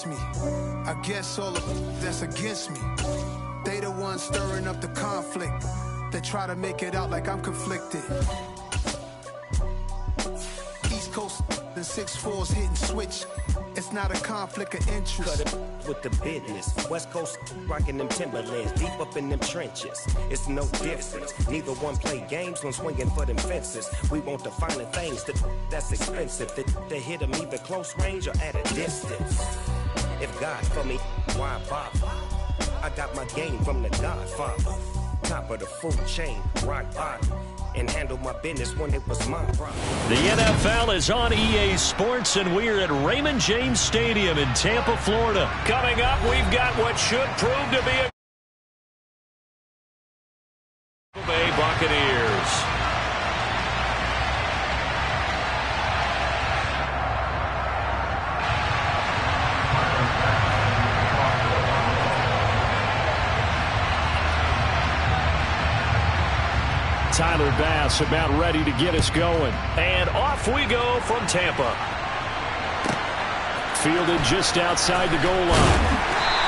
against me. I guess all of that's against me. They the ones stirring up the conflict. They try to make it out like I'm conflicted. East Coast and 6'4's hitting switch. It's not a conflict of interest. Cut it with the business. West Coast rocking them Timberlands, deep up in them trenches. It's no difference. Neither one play games when swinging for them fences. We want the finer things that's expensive. They hit them either close range or at a distance. If God for me, why bother? I got my game from the Godfather. Top of the food chain, rock bottom. And handle my business when it was my problem. The NFL is on EA Sports, and we're at Raymond James Stadium in Tampa, Florida. Coming up, we've got what should prove to be a Bay Buccaneers. Tyler Bass about ready to get us going. And off we go from Tampa. Fielded just outside the goal line.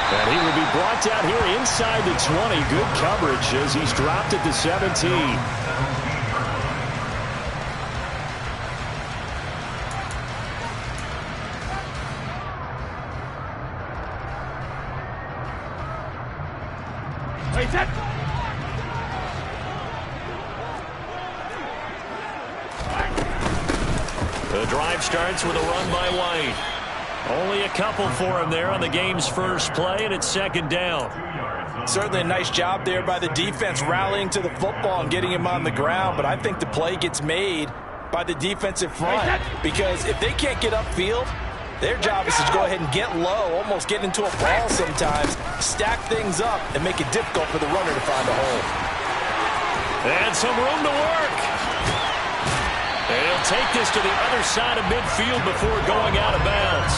And he will be brought down here inside the 20. Good coverage as he's dropped at the 17. The drive starts with a run by White. Only a couple for him there on the game's first play, and it's second down. Certainly a nice job there by the defense rallying to the football and getting him on the ground, but I think the play gets made by the defensive front because if they can't get upfield, their job is to go ahead and get low, almost get into a ball sometimes, stack things up, and make it difficult for the runner to find a hole. And some room to work. And he'll take this to the other side of midfield before going out of bounds.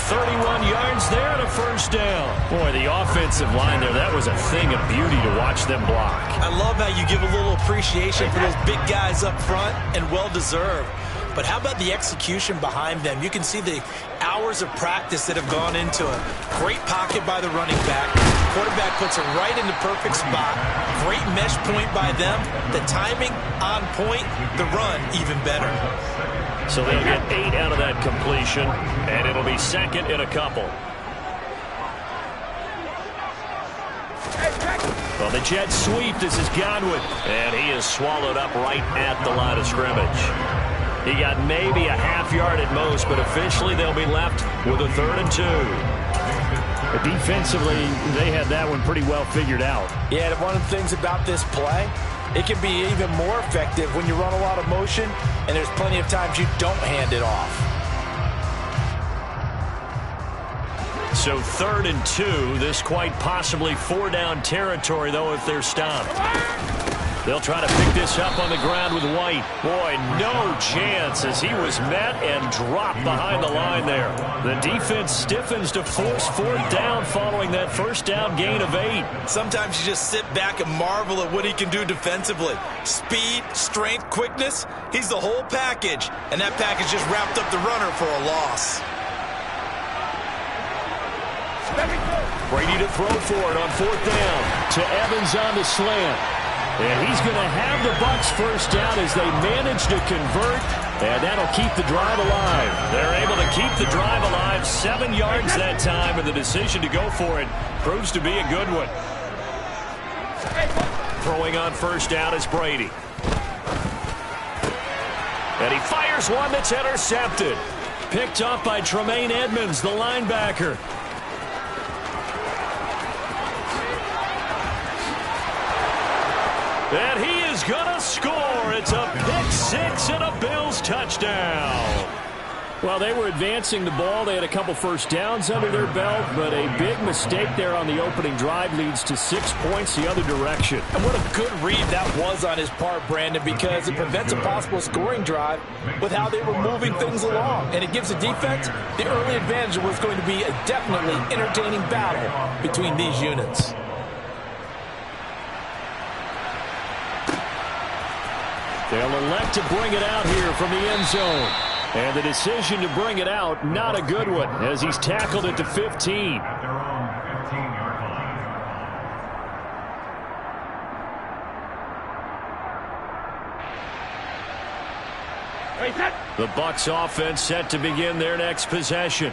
31 yards there and a first down. Boy, the offensive line there, that was a thing of beauty to watch them block. I love how you give a little appreciation for those big guys up front, and well-deserved. But how about the execution behind them? You can see the hours of practice that have gone into it. Great pocket by the running back. Quarterback puts it right in the perfect spot. Great mesh point by them. The timing on point. The run even better. So they'll get 8 out of that completion, and it'll be second in a couple. Well, the jet sweep. This is Godwin, and he is swallowed up right at the line of scrimmage. He got maybe a half yard at most, but officially they'll be left with a 3rd and 2. But defensively, they had that one pretty well figured out. Yeah, one of the things about this play, it can be even more effective when you run a lot of motion, and there's plenty of times you don't hand it off. So 3rd and 2, this quite possibly 4-down territory, though, if they're stopped. They'll try to pick this up on the ground with White. Boy, no chance as he was met and dropped behind the line there. The defense stiffens to force 4th down following that first down gain of 8. Sometimes you just sit back and marvel at what he can do defensively. Speed, strength, quickness, he's the whole package. And that package just wrapped up the runner for a loss. Brady to throw for it on 4th down. To Evans on the slant. And he's going to have the Bucs first down as they manage to convert, and that'll keep the drive alive. They're able to keep the drive alive, 7 yards that time, and the decision to go for it proves to be a good one. Throwing on first down is Brady. And he fires one that's intercepted. Picked up by Tremaine Edmonds, the linebacker. And he is going to score. It's a pick-6 and a Bills touchdown. Well, they were advancing the ball. They had a couple first downs under their belt, but a big mistake there on the opening drive leads to 6 points the other direction. And what a good read that was on his part, Brandon, because it prevents a possible scoring drive with how they were moving things along. And it gives the defense the early advantage of what's going to be a definitely entertaining battle between these units. They'll elect to bring it out here from the end zone. And the decision to bring it out, not a good one, as he's tackled it to 15. The Bucs offense set to begin their next possession.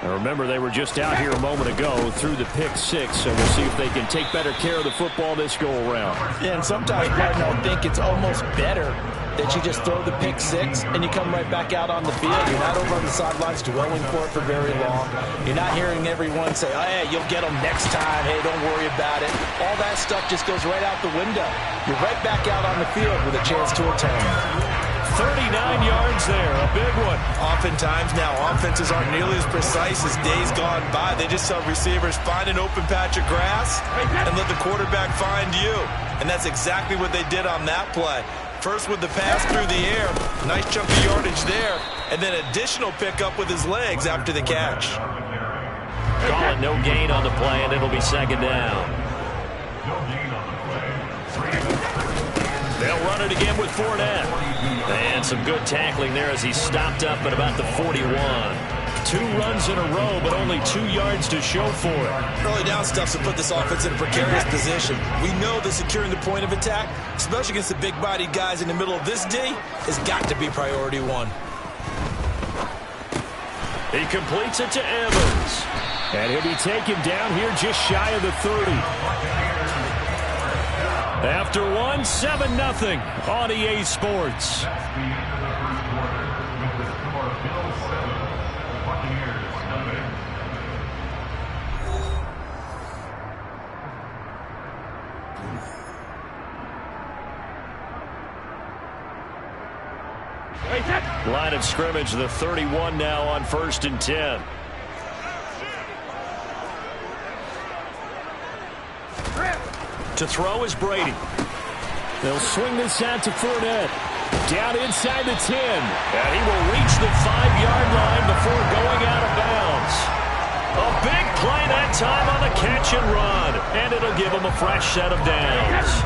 Now remember, they were just out here a moment ago through the pick 6, so we'll see if they can take better care of the football this go-around. Yeah, and sometimes, Martin, I think it's almost better that you just throw the pick 6 and you come right back out on the field. You're not over on the sidelines dwelling for it for very long. You're not hearing everyone say, oh, hey, you'll get them next time. Hey, don't worry about it. All that stuff just goes right out the window. You're right back out on the field with a chance to atone. 39 yards there, a big one. Oftentimes now, offenses aren't nearly as precise as days gone by. They just tell receivers, find an open patch of grass and let the quarterback find you. And that's exactly what they did on that play. First with the pass through the air, nice chunk of yardage there, and then additional pickup with his legs after the catch. Call it no gain on the play, and it'll be second down. They'll run it again with Fournette. And some good tackling there as he stopped up at about the 41. 2 runs in a row, but only 2 yards to show for it. Early down stuff to put this offense in a precarious position. We know that securing the point of attack, especially against the big-bodied guys in the middle of this D, has got to be priority 1. He completes it to Evans. And he'll be taken down here just shy of the 30. After 1, 7-0 on EA Sports. Line of scrimmage, the 31 now on 1st and 10. To throw is Brady. They'll swing this out to Fournette. Down inside the 10. And he will reach the 5-yard line before going out of bounds. A big play that time on the catch and run. And it'll give him a fresh set of downs.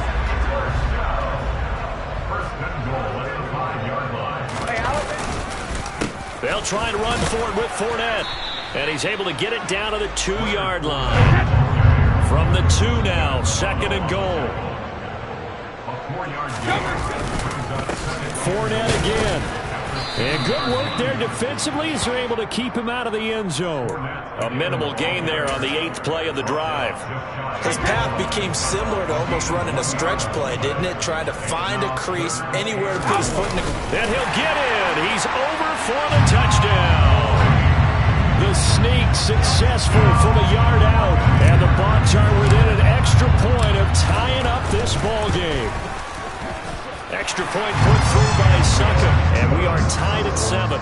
They'll try and run for it with Fournette. And he's able to get it down to the 2-yard line. From the 2 now, 2nd and goal. Fournette again. And good work there defensively as they're able to keep him out of the end zone. A minimal gain there on the 8th play of the drive. His path became similar to almost running a stretch play, didn't it? Trying to find a crease anywhere to put his foot in the... And he'll get in. He's over for the touchdown. The sneak successful from a yard out. And the Bucs are within an extra point of tying up this ball game. Extra point put through by Sucker. And we are tied at 7.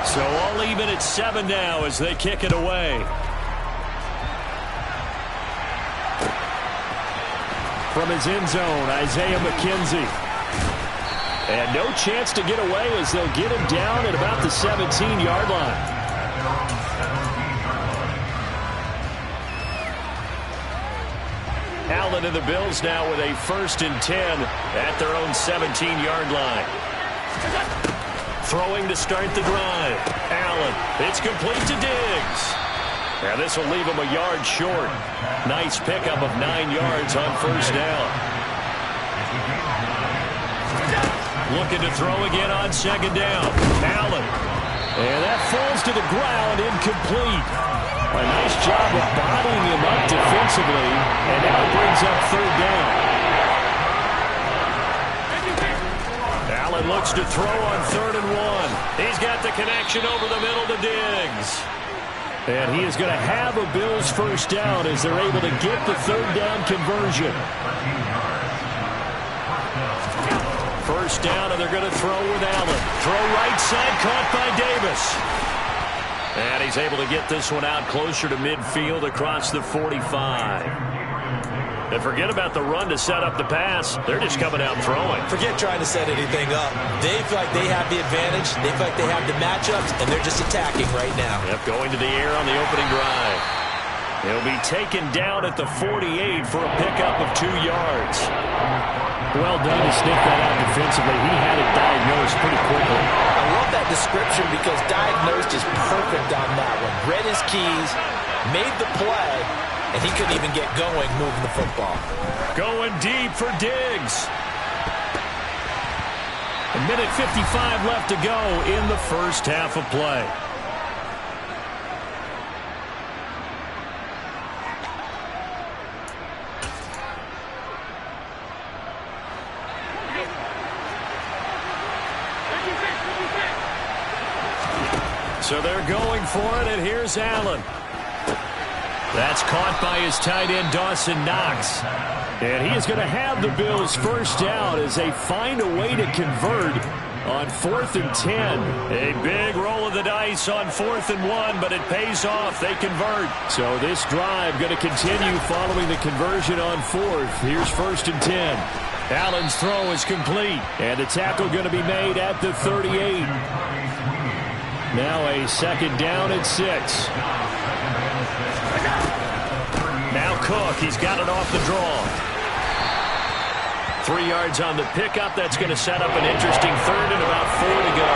So all even at 7 now as they kick it away. From his end zone, Isaiah McKenzie. And no chance to get away as they'll get him down at about the 17-yard line. Allen and the Bills now with a 1st and 10 at their own 17-yard line. Throwing to start the drive. Allen, it's complete to Diggs. Now this will leave him a yard short. Nice pickup of 9 yards on 1st down. Looking to throw again on 2nd down. Allen. And that falls to the ground, incomplete. A nice job of bodying him up defensively. And now it brings up 3rd down. Allen looks to throw on 3rd and 1. He's got the connection over the middle to Diggs. And he is going to have a Bills 1st down as they're able to get the 3rd down conversion. 1st down, and they're going to throw with Allen. Throw right side, caught by Davis. And he's able to get this one out closer to midfield across the 45. And forget about the run to set up the pass. They're just coming out throwing. Forget trying to set anything up. They feel like they have the advantage. They feel like they have the matchups, and they're just attacking right now. Yep, going to the air on the opening drive. He'll be taken down at the 48 for a pickup of 2 yards. Well done to sniff that out defensively. He had it diagnosed pretty quickly. I love that description because diagnosed is perfect on that one. Read his keys, made the play, and he couldn't even get going moving the football. Going deep for Diggs. A minute 55 left to go in the first half of play. So they're going for it, and here's Allen. That's caught by his tight end, Dawson Knox. And he is going to have the Bills first down as they find a way to convert on 4th and 10. A big roll of the dice on 4th and 1, but it pays off. They convert. So this drive going to continue following the conversion on 4th. Here's 1st and 10. Allen's throw is complete, and the tackle going to be made at the 38. Now a 2nd down at 6. Now Cook, he's got it off the draw. 3 yards on the pickup. That's going to set up an interesting 3rd and about 4 to go.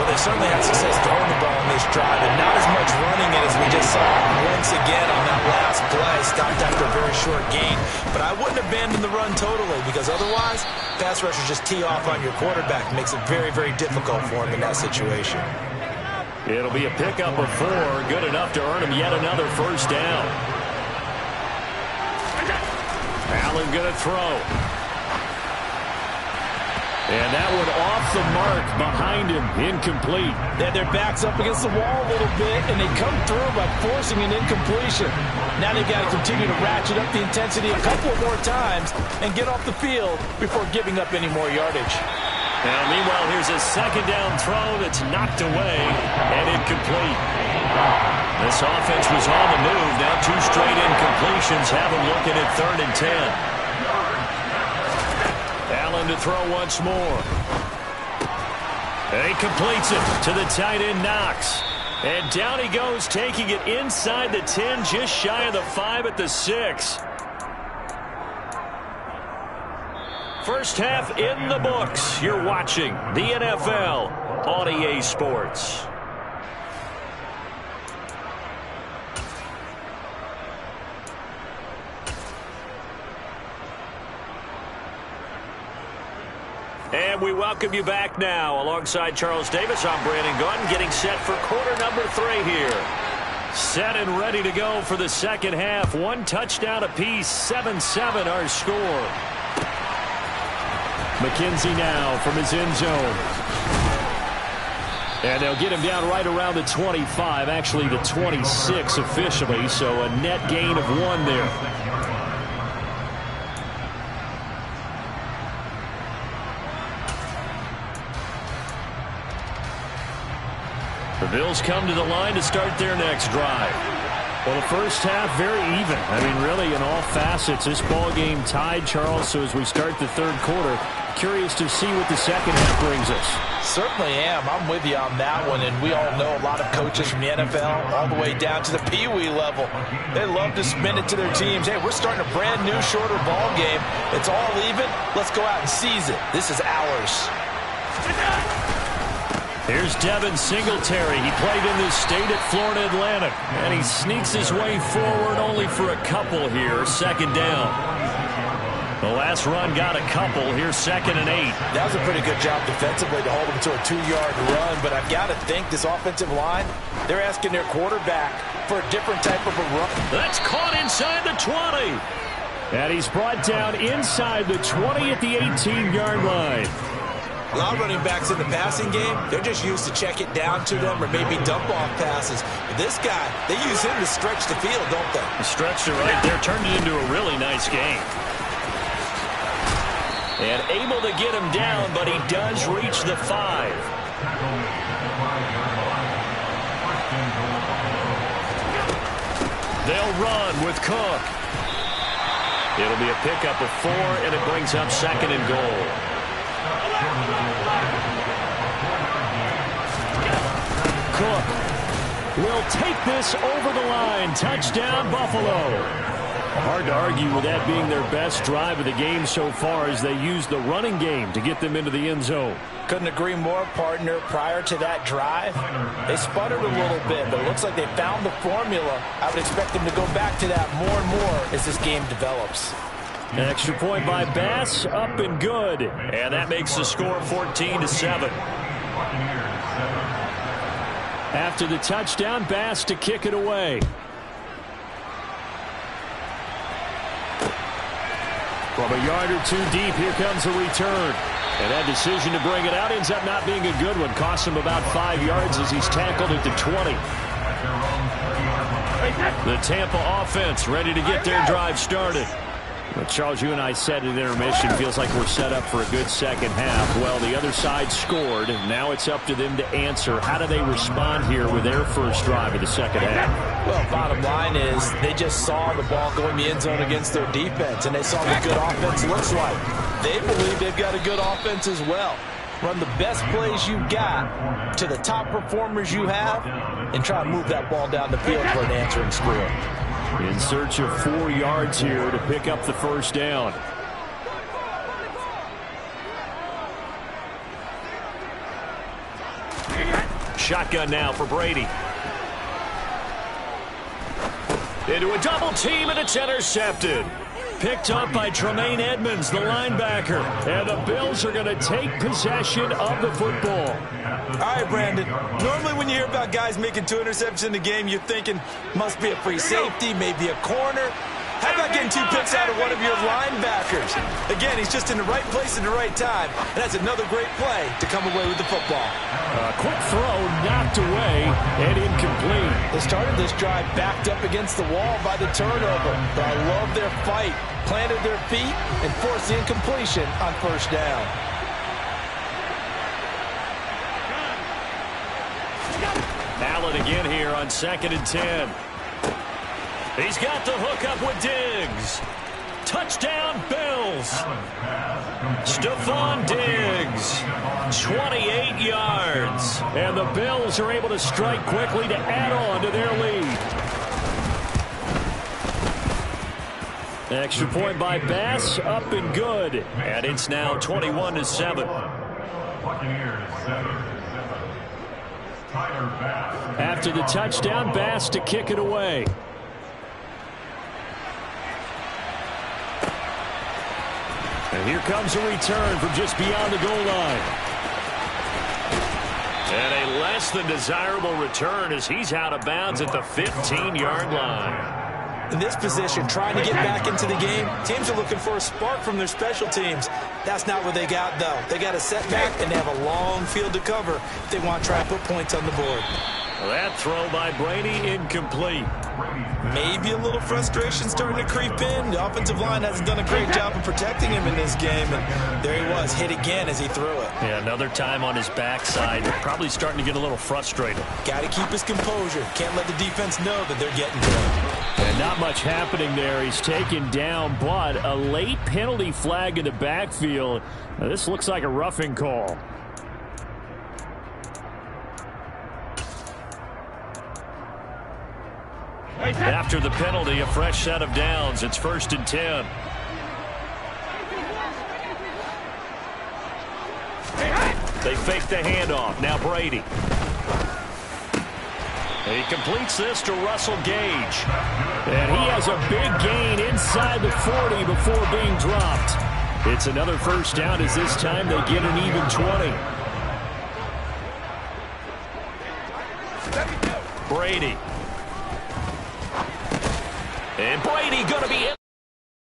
Well, they certainly had success throwing the ball on this drive, and not as much running it as we just saw once again on that last play. Stopped after a very short gain. But I wouldn't abandon the run totally, because otherwise, pass rushers just tee off on your quarterback. It makes it very, very difficult for him in that situation. It'll be a pickup of 4. Good enough to earn him yet another first down. Allen going to throw. And that one off the mark behind him. Incomplete. They had their backs up against the wall a little bit, and they come through by forcing an incompletion. Now they've got to continue to ratchet up the intensity a couple of more times and get off the field before giving up any more yardage. Now, meanwhile, here's a 2nd down throw that's knocked away and incomplete. This offense was on the move. Now 2 straight incompletions have them looking at 3rd and 10. Allen to throw once more. And he completes it to the tight end, Knox. And down he goes, taking it inside the 10, just shy of the 5 at the 6. First half in the books. You're watching the NFL on EA Sports. And we welcome you back now. Alongside Charles Davis, I'm Brandon Gordon, getting set for quarter number 3 here. Set and ready to go for the second half. 1 touchdown apiece, 7-7 our score. McKenzie now from his end zone. And they'll get him down right around the 25, actually the 26 officially, so a net gain of 1 there. The Bills come to the line to start their next drive. Well, the first half, very even. I mean, really, in all facets, this ball game tied, Charles. So as we start the 3rd quarter, curious to see what the second half brings us. Certainly am. I'm with you on that one. And we all know a lot of coaches from the NFL all the way down to the Pee-wee level. They love to spin it to their teams. Hey, we're starting a brand new, shorter ball game. It's all even. Let's go out and seize it. This is ours. Here's Devin Singletary. He played in this state at Florida Atlantic. And he sneaks his way forward only for a couple here. 2nd down. The last run got a couple. Here's 2nd and 8. That was a pretty good job defensively to hold him to a 2-yard run. But I've got to think this offensive line, they're asking their quarterback for a different type of a run. That's caught inside the 20. And he's brought down inside the 20 at the 18-yard line. A lot of running backs in the passing game, they're just used to check it down to them or maybe dump-off passes. But this guy, they use him to stretch the field, don't they? Stretched it right there, turned it into a really nice game. And able to get him down, but he does reach the 5. They'll run with Cook. It'll be a pickup of 4, and it brings up 2nd and goal. Cook will take this over the line. Touchdown, Buffalo. Hard to argue with that being their best drive of the game so far as they use the running game to get them into the end zone. Couldn't agree more, partner. Prior to that drive, they sputtered a little bit, but it looks like they found the formula. I would expect them to go back to that more and more as this game develops. An extra point by Bass, up and good. And that makes the score 14-7. After the touchdown, Bass to kick it away. From a yard or two deep, here comes a return. And that decision to bring it out ends up not being a good one. Cost him about 5 yards as he's tackled at the 20. The Tampa offense ready to get their drive started. Well, Charles, you and I said at intermission, feels like we're set up for a good second half. Well, the other side scored, and now it's up to them to answer. How do they respond here with their first drive of the second half? Well, bottom line is they just saw the ball go in the end zone against their defense, and they saw what good offense looks like. They believe they've got a good offense as well. Run the best plays you got to the top performers you have, and try to move that ball down the field for an answering score. In search of 4 yards here to pick up the first down. Shotgun now for Brady. Into a double team, and it's intercepted. Picked up by Tremaine Edmonds, the linebacker. And the Bills are going to take possession of the football. All right, Brandon. Normally when you hear about guys making 2 interceptions in the game, you're thinking must be a free safety, maybe a corner. How about getting 2 picks out of one of your linebackers? Again, he's just in the right place at the right time. And that's another great play to come away with the football. Quick throw, knocked away, and incomplete. They started this drive backed up against the wall by the turnover. But I love their fight. Planted their feet and forced the incompletion on first down. Allen again here on 2nd and 10. He's got the hook up with Diggs. Touchdown, Bills. Stephon Diggs, 28 yards. And the Bills are able to strike quickly to add on to their lead. Extra point by Bass, up and good. And it's now 21-7. After the touchdown, Bass to kick it away. And here comes a return from just beyond the goal line. And a less than desirable return as he's out of bounds at the 15-yard line. In this position, trying to get back into the game, teams are looking for a spark from their special teams. That's not what they got, though. They got a setback, and they have a long field to cover if they want to try and put points on the board. Well, that throw by Brady incomplete. Maybe a little frustration starting to creep in. The offensive line hasn't done a great job of protecting him in this game. And there he was, hit again as he threw it. Yeah, another time on his backside. Probably starting to get a little frustrated. Got to keep his composure. Can't let the defense know that they're getting to him. And not much happening there. He's taken down, but a late penalty flag in the backfield. Now, this looks like a roughing call. After the penalty, a fresh set of downs. It's 1st and 10. They fake the handoff. Now Brady. And he completes this to Russell Gage. And he has a big gain inside the 40 before being dropped. It's another first down as this time they get an even 20. Brady. And Brady going to be